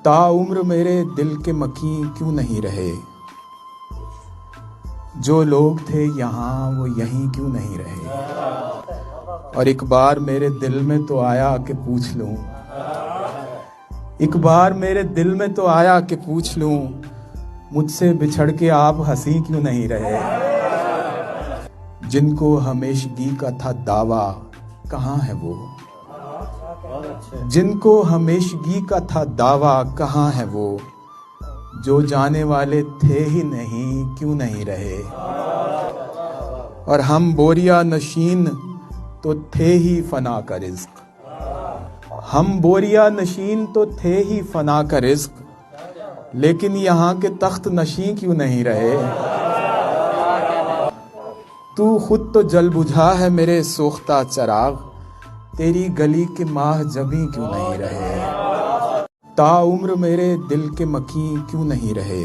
ताउम्र मेरे दिल के मकीं क्यों नहीं रहे, जो लोग थे यहाँ वो यहीं क्यों नहीं रहे। और एक बार मेरे दिल में तो आया कि पूछ लूं, एक बार मेरे दिल में तो आया कि पूछ लूं, मुझसे बिछड़ के आप हंसी क्यों नहीं रहे। जिनको हमेशगी का था दावा कहाँ है वो, जिनको हमेशगी का था दावा कहाँ है वो, जो जाने वाले थे ही नहीं क्यों नहीं रहे। और हम बोरिया नशीन तो थे ही फना का रिज्क, हम बोरिया नशीन तो थे ही फना का रिज्क, लेकिन यहाँ के तख्त नशीं क्यों नहीं रहे। तू खुद तो जल बुझा है मेरे सोख्ता चराग, तेरी गली के माह जबी क्यों नहीं रहे। ताउम्र मेरे दिल के मकीं क्यों नहीं रहे।